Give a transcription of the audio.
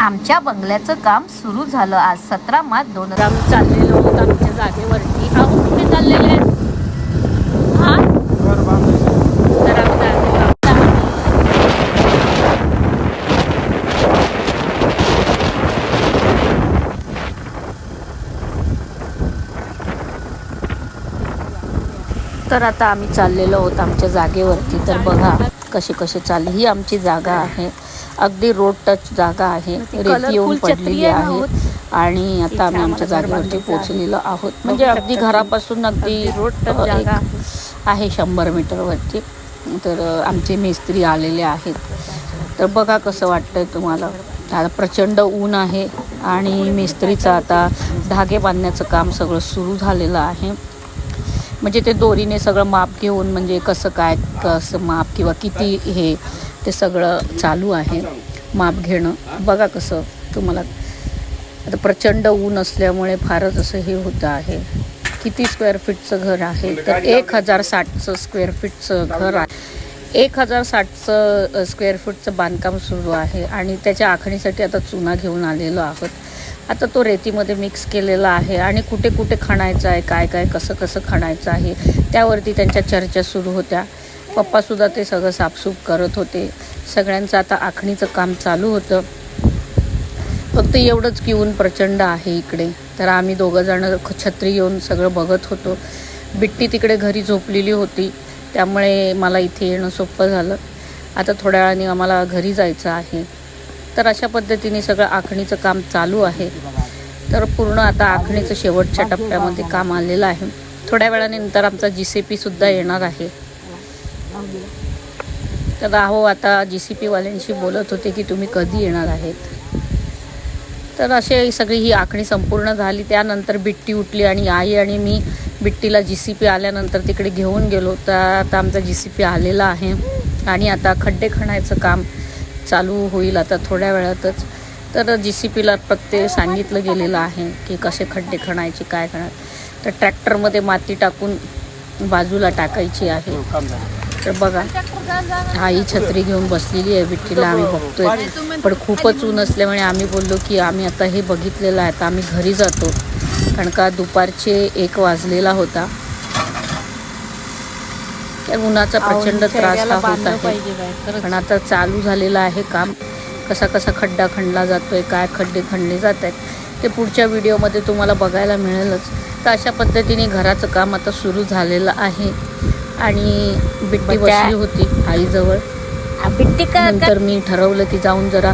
आमच्या बंगल्याचं काम सुरू झालं आज 17 मार्च 2000. आम्ही चाललेलो आहोत आमच्या जागेवरती. आहो कुठे चाललेले आहेत? हा तर आम्ही तर आता आम्ही चाललेलो आहोत आमच्या जागेवरती. तर बघा कशी कशी चालली. ही आमची जागा आहे, अगदी रोड टच जागा आहे. रेती येऊन पडलेली आहे आणि आता आम्ही आमच्या जागेवरती पोहोचलेलो आहोत. म्हणजे अगदी घरापासून अगदी रोड टच जागा आहे 100 मीटरवरती. तर आमचे मिस्त्री आलेले आहेत. तर बघा कसं वाटतंय तुम्हाला. आता प्रचंड ऊन आहे आणि मिस्त्रीचं आता धागे बांधण्याचं काम सगळं सुरू झालेलं आहे. म्हणजे ते दोरीने सगळं माप घेऊन, म्हणजे कसं माप किंवा किती हे ते सगळं चालू आहे माप घेणं. बघा कसं तुम्हाला. आता प्रचंड ऊन असल्यामुळे फारच असं हे होतं आहे. किती स्क्वेअर फीटचं घर आहे? तर 1060 स्क्वेअर फीटचं घर आहे. 1060 स्क्वेअर फूटचं बांधकाम सुरू आहे आणि त्याच्या आखणीसाठी आता चुना घेऊन आलेलो आहोत. आता तो रेतीमध्ये मिक्स केलेला आहे आणि कुठे कुठे खणायचं आहे, काय काय कसं कसं खणायचं आहे त्यावरती त्यांच्या चर्चा सुरू होत्या. पप्पासुद्धा ते सगळं साफसूफ करत होते. सगळ्यांचं आता आखणीचं काम चालू होतं. फक्त एवढंच की ऊन प्रचंड आहे इकडे. तर आम्ही दोघंजणं छत्री घेऊन सगळं बघत होतो. बिट्टी तिकडे घरी झोपलेली होती, त्यामुळे मला इथे येणं सोपं झालं. आता थोड्या वेळाने आम्हाला घरी जायचं आहे. तर अशा पद्धतीने सगळं आखणीचं काम चालू आहे. तर पूर्ण आता आखणीचं शेवटच्या टप्प्यामध्ये काम आलेलं आहे. थोड्या वेळानंतर आमचा JCP सुद्धा येणार आहे. तर आता JCP वाल्यांशी बोलत होते की तुम्ही कधी येणार आहेत. तर अशी सगळी ही आखणी संपूर्ण झाली. त्यानंतर बिट्टी उठली आणि आई आणि मी बिट्टीला JCP आल्यानंतर तिकडे घेऊन गेलो. तर आता आमचा JCP आलेला आहे आणि आता खड्डे खणायचं काम चालू होईल आता थोड्या वेळातच. तर JCPला प्रत्येक सांगितलं गेलेलं आहे की कसे खड्डे खणायचे, काय खणायचं. तर ट्रॅक्टरमध्ये माती टाकून बाजूला टाकायची आहे. तर बघा आई छत्री घेऊन बसलेली आहे. बिट्टीला आम्ही बघतोय, पण खूपच ऊन असल्यामुळे आम्ही बोललो की आम्ही आता हे बघितलेलं आहे, आता आम्ही घरी जातो. कारण का दुपारचे 1 वाजलेला होता. त्या उन्हाचा प्रचंड त्रास हा होत आहे. पण आता चालू झालेलं आहे काम. कसा कसा खड्डा खणला जातोय, काय खड्डे खणले जात आहेत ते पुढच्या व्हिडिओमध्ये तुम्हाला बघायला मिळेलच. तर अशा पद्धतीने घराचं काम आता सुरू झालेलं आहे आणि बिट्टी बसली होती आईजवळ. नंतर मी ठरवलं की जाऊन जरा